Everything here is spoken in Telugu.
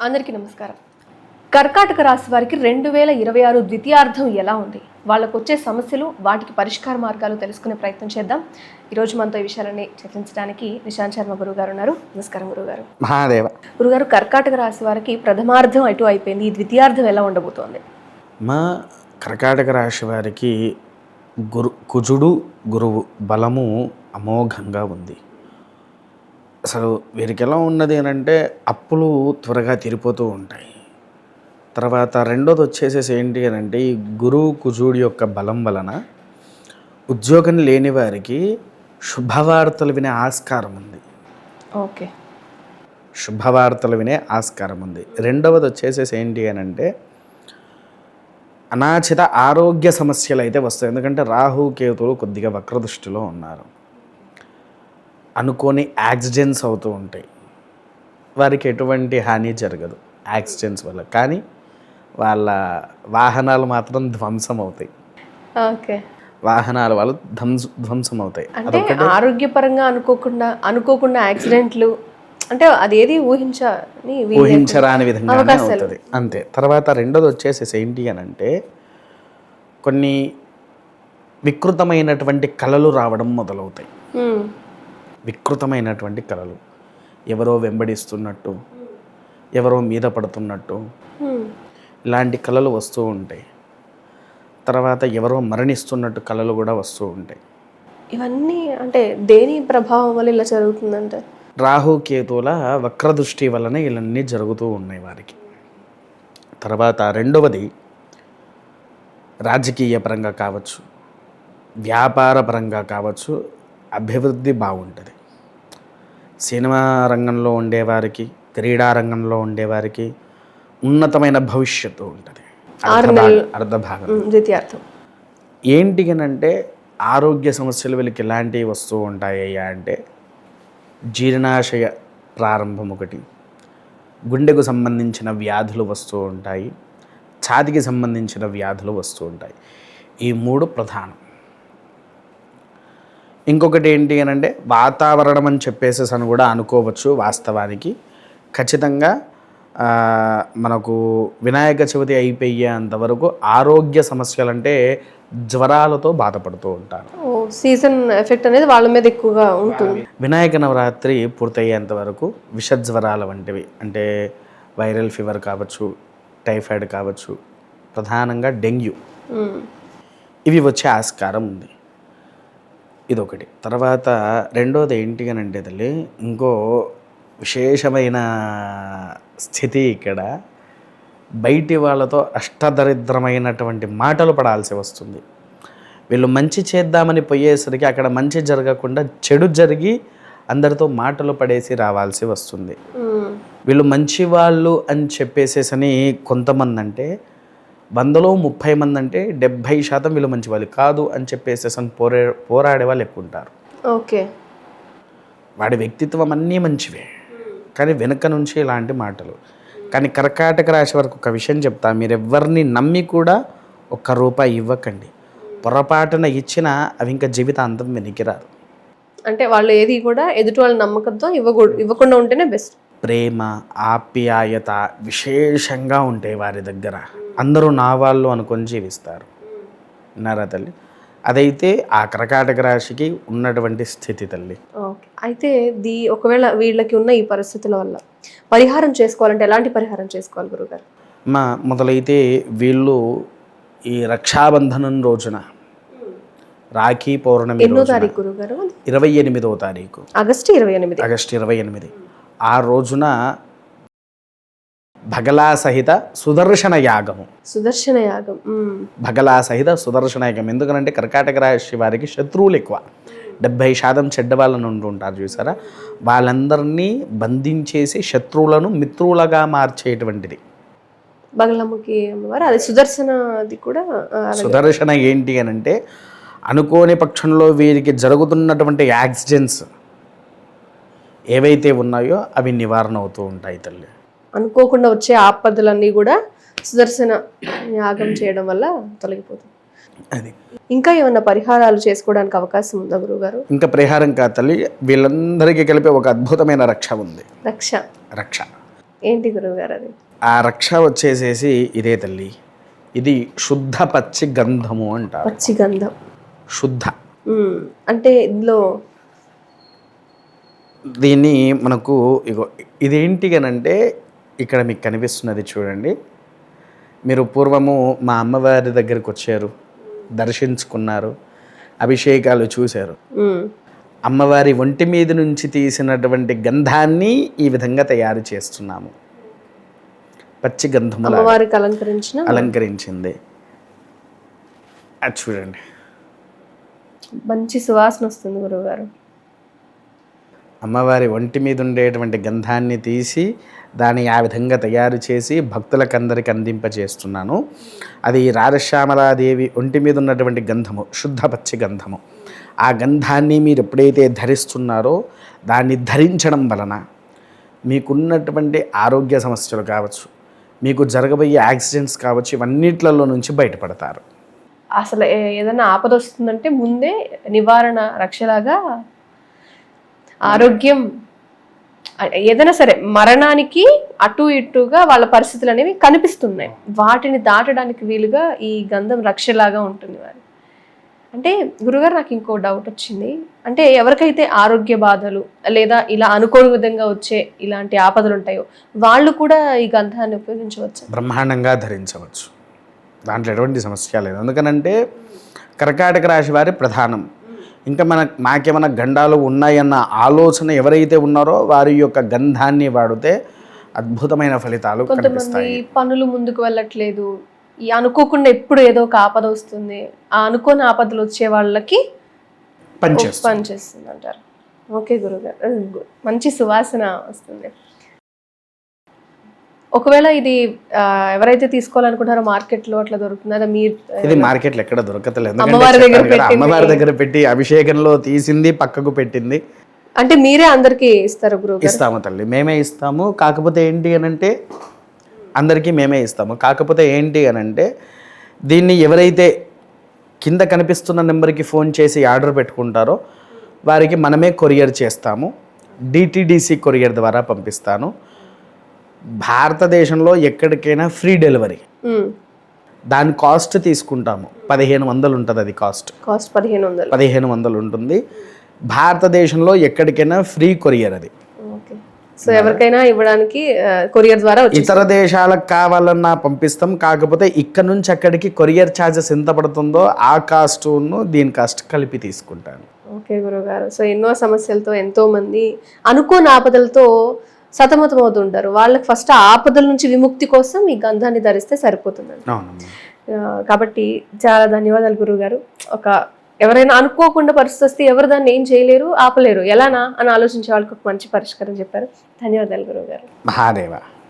అందరికీ నమస్కారం. కర్కాటక రాశి వారికి 2026 ద్వితీయార్థం ఎలా ఉంది, వాళ్ళకు వచ్చే సమస్యలు, వాటికి పరిష్కార మార్గాలు తెలుసుకునే ప్రయత్నం చేద్దాం. ఈరోజు మనతో ఈ విషయాలని చర్చించడానికి నిశాంత్ శర్మ గురువు గారు ఉన్నారు. నమస్కారం గురుగారు. మహాదేవ. గురుగారు, కర్కాటక రాశి వారికి ప్రథమార్థం అటు అయిపోయింది, ఈ ద్వితీయార్థం ఎలా ఉండబోతోంది? మా కర్కాటక రాశి వారికి కుజుడు గురువు బలము అమోఘంగా ఉంది. అసలు వీరికి ఎలా ఉన్నది అని అంటే అప్పులు త్వరగా తీరిపోతూ ఉంటాయి. తర్వాత రెండోది వచ్చేసేసి ఏంటి అని అంటే ఈ గురువు కుజుడి యొక్క బలం వలన ఉద్యోగం లేని వారికి శుభవార్తలు వినే ఆస్కారం ఉంది. ఓకే, శుభవార్తలు వినే ఆస్కారం ఉంది. రెండవది వచ్చేసేసి ఏంటి అని అంటే అనాచిత ఆరోగ్య సమస్యలు అయితే వస్తాయి. ఎందుకంటే రాహు కేతువులు కొద్దిగా వక్రదృష్టిలో ఉన్నారు. అనుకోని యాక్సిడెంట్స్ అవుతూ ఉంటాయి. వారికి ఎటువంటి హాని జరగదు యాక్సిడెంట్స్ వల్ల, కానీ వాళ్ళ వాహనాలు మాత్రం ధ్వంసం అవుతాయి. ఓకే, వాహనాల వల్ల ధ్వంసం అవుతాయి. అంటే ఆరోగ్యపరంగా అనుకోకుండా యాక్సిడెంట్లు, అంటే అదేది ఊహించరాని విధంగానే అవుతుంది అంతే. తర్వాత రెండోది వచ్చేసేసి ఏంటి అని అంటే కొన్ని వికృతమైనటువంటి కళలు రావడం మొదలవుతాయి. వికృతమైనటువంటి కళలు, ఎవరో వెంబడిస్తున్నట్టు, ఎవరో మీద పడుతున్నట్టు, ఇలాంటి కళలు వస్తూ ఉంటాయి. తర్వాత ఎవరో మరణిస్తున్నట్టు కళలు కూడా వస్తూ ఉంటాయి. ఇవన్నీ అంటే దేని ప్రభావం వల్ల ఇలా జరుగుతుందంటే రాహు కేతువుల వక్రదృష్టి వలన ఇవన్నీ జరుగుతూ ఉన్నాయి వారికి. తర్వాత రెండవది రాజకీయ పరంగా కావచ్చు, వ్యాపార పరంగా కావచ్చు, అభివృద్ధి బాగుంటుంది. సినిమా రంగంలో ఉండేవారికి, క్రీడా రంగంలో ఉండేవారికి ఉన్నతమైన భవిష్యత్తు ఉంటుంది. అర్ధభాగం ద్వితీయార్థం ఏంటి అంటే ఆరోగ్య సమస్యలు వీళ్ళకి ఎలాంటివి వస్తూ ఉంటాయ్యా అంటే జీర్ణాశయ ప్రారంభం ఒకటి, గుండెకు సంబంధించిన వ్యాధులు వస్తూ ఉంటాయి, ఛాతికి సంబంధించిన వ్యాధులు వస్తూ ఉంటాయి. ఈ మూడు ప్రధానం. ఇంకొకటి ఏంటి అని అంటే వాతావరణం అని చెప్పేసి అని కూడా అనుకోవచ్చు. వాస్తవానికి ఖచ్చితంగా మనకు వినాయక చవితి అయిపోయేంత వరకు ఆరోగ్య సమస్యలు అంటే జ్వరాలతో బాధపడుతూ ఉంటారు. సీజన్ ఎఫెక్ట్ అనేది వాళ్ళ మీద ఎక్కువగా ఉంటుంది. వినాయక నవరాత్రి పూర్తయ్యేంత వరకు విష జ్వరాల వంటివి, అంటే వైరల్ ఫీవర్ కావచ్చు, టైఫాయిడ్ కావచ్చు, ప్రధానంగా డెంగ్యూ, ఇవి వచ్చే ఆస్కారం ఉంది. ఇదొకటి. తర్వాత రెండోది ఏంటి అని అంటే తల్లి, ఇంకో విశేషమైన స్థితి ఇక్కడ బయటి వాళ్ళతో అష్టదరిద్రమైనటువంటి మాటలు పడాల్సి వస్తుంది. వీళ్ళు మంచి చేద్దామని పోయేసరికి అక్కడ మంచి జరగకుండా చెడు జరిగి అందరితో మాటలు పడేసి రావాల్సి వస్తుంది. వీళ్ళు మంచి వాళ్ళు అని చెప్పేసేసని కొంతమంది అంటే 100లో 30 మంది అంటే 70% వీళ్ళు మంచి వాళ్ళు కాదు అని చెప్పేసేసని పోరాడే వాళ్ళు ఎక్కువ ఉంటారు. ఓకే, వాడి వ్యక్తిత్వం అన్నీ మంచివే, కానీ వెనుక నుంచి ఇలాంటి మాటలు. కానీ కర్కాటక రాశి వరకు ఒక విషయం చెప్తా, మీరు ఎవరిని నమ్మి కూడా ₹1 ఇవ్వకండి. పొరపాటున ఇచ్చినా అవి ఇంకా జీవితాంతం వెనికిరారు. అంటే వాళ్ళు ఏది కూడా ఎదుటి వాళ్ళ నమ్మకంతో ఇవ్వకుండా ఉంటేనే బెస్ట్. ప్రేమ, ఆప్యాయత విశేషంగా ఉంటాయి వారి దగ్గర. అందరూ నా వాళ్ళు అనుకొని జీవిస్తారు. విన్నారా తల్లి? అదైతే ఆ కర్కాటక రాశికి ఉన్నటువంటి స్థితి తల్లి. ఓకే, అయితే ఒకవేళ వీళ్ళకి ఉన్న ఈ పరిస్థితుల వల్ల పరిహారం చేసుకోవాలంటే ఎలాంటి పరిహారం చేసుకోవాలి గురుగారు? మొదలైతే వీళ్ళు ఈ రక్షాబంధనం రోజున, రాఖీ పౌర్ణమి ఎన్నో తారీఖు గురుగారు? 28వ తారీఖు, ఆగస్టు 28. ఆ రోజున భగలా సహిత సుదర్శన యాగము. భగలా సహిత సుదర్శన యాగం. ఎందుకనంటే కర్కాటక రాశి వారికి శత్రువులు ఎక్కువ, 70% చెడ్డ వాళ్ళని ఉంటుంటారు చూసారా, వాళ్ళందరినీ బంధించేసి శత్రువులను మిత్రులుగా మార్చేటువంటిది బగలాముఖి అమ్మవారు. అది సుదర్శనది కూడా. సుదర్శన ఏంటి అని అంటే అనుకోని పక్షంలో వీరికి జరుగుతున్నటువంటి యాక్సిడెంట్స్ ఏవైతే ఉన్నాయో అవి నివారణ అవుతూ ఉంటాయి తల్లి. అనుకోకుండా వచ్చే ఆపదలన్నీ కూడా సుదర్శన యాగం చేయడం వల్ల తొలగిపోతుంది. అది ఇంకా ఏమైనా పరిహారాలు చేసుకోవడానికి అవకాశం ఉందా గురుగారు? ఇంకా పరిహారం కాదు తల్లి, వీళ్ళందరికీ కలిపి ఒక అద్భుతమైన రక్ష ఉంది. రక్ష ఏంటి గురువుగారు అది? ఆ రక్ష వచ్చేసేసి ఇదే తల్లి, ఇది శుద్ధ పచ్చి గంధము అంటారు. పచ్చి గంధం. శుద్ధ అంటే ఇందులో దీన్ని మనకు ఇగో ఇదేంటి అనంటే ఇక్కడ మీకు కనిపిస్తున్నది చూడండి. మీరు పూర్వము మా అమ్మవారి దగ్గరికి వచ్చారు, దర్శించుకున్నారు, అభిషేకాలు చూశారు. అమ్మవారి ఒంటి మీద నుంచి తీసినటువంటి గంధాన్ని ఈ విధంగా తయారు చేస్తున్నాము. పచ్చి గంధము అమ్మవారికి అలంకరించింది. అది చూడండి, మంచి సువాసన వస్తుంది గురువుగారు. అమ్మవారి ఒంటి మీద ఉండేటువంటి గంధాన్ని తీసి దాన్ని ఆ విధంగా తయారు చేసి భక్తులకందరికి అందింపజేస్తున్నాను. అది రాజశ్యామలాదేవి ఒంటి మీద ఉన్నటువంటి గంధము, శుద్ధ పచ్చి గంధము. ఆ గంధాన్ని మీరు ఎప్పుడైతే ధరిస్తున్నారో దాన్ని ధరించడం వలన మీకున్నటువంటి ఆరోగ్య సమస్యలు కావచ్చు, మీకు జరగబోయే యాక్సిడెంట్స్ కావచ్చు, ఇవన్నిట్లలో నుంచి బయటపడతారు. అసలు ఏదైనా ఆపద వస్తుందంటే ముందే నివారణ రక్షలాగా ఆరోగ్యం, ఏదైనా సరే మరణానికి అటు ఇటుగా వాళ్ళ పరిస్థితులు అనేవి కనిపిస్తున్నాయి. వాటిని దాటడానికి వీలుగా ఈ గంధం రక్షలాగా ఉంటుంది వారి. అంటే గురుగారు, నాకు ఇంకో డౌట్ వచ్చింది. అంటే ఎవరికైతే ఆరోగ్య బాధలు లేదా ఇలా అనుకోని విధంగా వచ్చే ఇలాంటి ఆపదలు ఉంటాయో వాళ్ళు కూడా ఈ గంధాన్ని ఉపయోగించవచ్చు? బ్రహ్మాండంగా ధరించవచ్చు, దాంట్లో ఎటువంటి సమస్య లేదు. ఎందుకనంటే కర్కాటక రాశి వారి ప్రధానం. ఇంకా మాకేమైనా గండాలు ఉన్నాయన్న ఆలోచన ఎవరైతే ఉన్నారో వారి యొక్క గంధాన్ని వాడితే అద్భుతమైన ఫలితాలు కనిపిస్తాయి. పనులు ముందుకు వెళ్ళట్లేదు, ఈ అనుకోకుండా ఎప్పుడు ఏదో ఒక ఆపద వస్తుంది, ఆ అనుకోని ఆపదలు వచ్చే వాళ్ళకి పనిచేస్తుంది అంటారు. ఓకే గురుగారు, మంచి సువాసన వస్తుంది. ఒకవేళ ఇది ఎవరైతే తీసుకోవాలనుకుంటారో మార్కెట్లో అట్లా దొరుకుతుందా? ఇది మార్కెట్లో ఎక్కడ దొరకట్లేదు. అమ్మవారి దగ్గర పెట్టి అభిషేకంలో తీసింది పక్కకు పెట్టింది. అంటే మీరే అందరికి ఇస్తారు గురువు? ఇస్తాము తల్లి, మేమే ఇస్తాము. కాకపోతే ఏంటి అనంటే అందరికీ మేమే ఇస్తాము. కాకపోతే ఏంటి అనంటే దీన్ని ఎవరైతే కింద కనిపిస్తున్న నెంబర్కి ఫోన్ చేసి ఆర్డర్ పెట్టుకుంటారో వారికి మనమే కొరియర్ చేస్తాము. డిటిడిసి కొరియర్ ద్వారా పంపిస్తాను. భారతదేశంలో ఎక్కడికైనా ఫ్రీ డెలివరీ. దాని కాస్ట్ తీసుకుంటాము 1500 ఉంటుంది. అది కాస్ట్ 1500 ఉంటుంది. భారతదేశంలో ఎక్కడికైనా ఫ్రీ కొరియర్ అది. సో ఎవరికైనా ఇవ్వడానికి కొరియర్ ద్వారా ఇతర దేశాలకు కావాలన్నా పంపిస్తాం. కాకపోతే ఇక్కడ నుంచి అక్కడికి కొరియర్ ఛార్జెస్ ఎంత పడుతుందో ఆ కాస్ట్ను దీని కాస్ట్ కలిపి తీసుకుంటాను. ఓకే గురుగారు. సో ఎన్నో సమస్యలతో ఎంతో మంది అనుకోని ఆపదలతో సతమతం అవుతుంటారు. వాళ్ళకి ఫస్ట్ ఆపదల నుంచి విముక్తి కోసం ఈ గంధాన్ని ధరిస్తే సరిపోతుందండి. కాబట్టి చాలా ధన్యవాదాలు గురువుగారు. ఎవరైనా అనుకోకుండా పరిస్థితి వస్తే ఎవరు దాన్ని ఏం చేయలేరు, ఆపలేరు, ఎలానా అని ఆలోచించే వాళ్ళకి ఒక మంచి పరిష్కారం చెప్పారు. ధన్యవాదాలు గురువుగారు. మహాదేవ.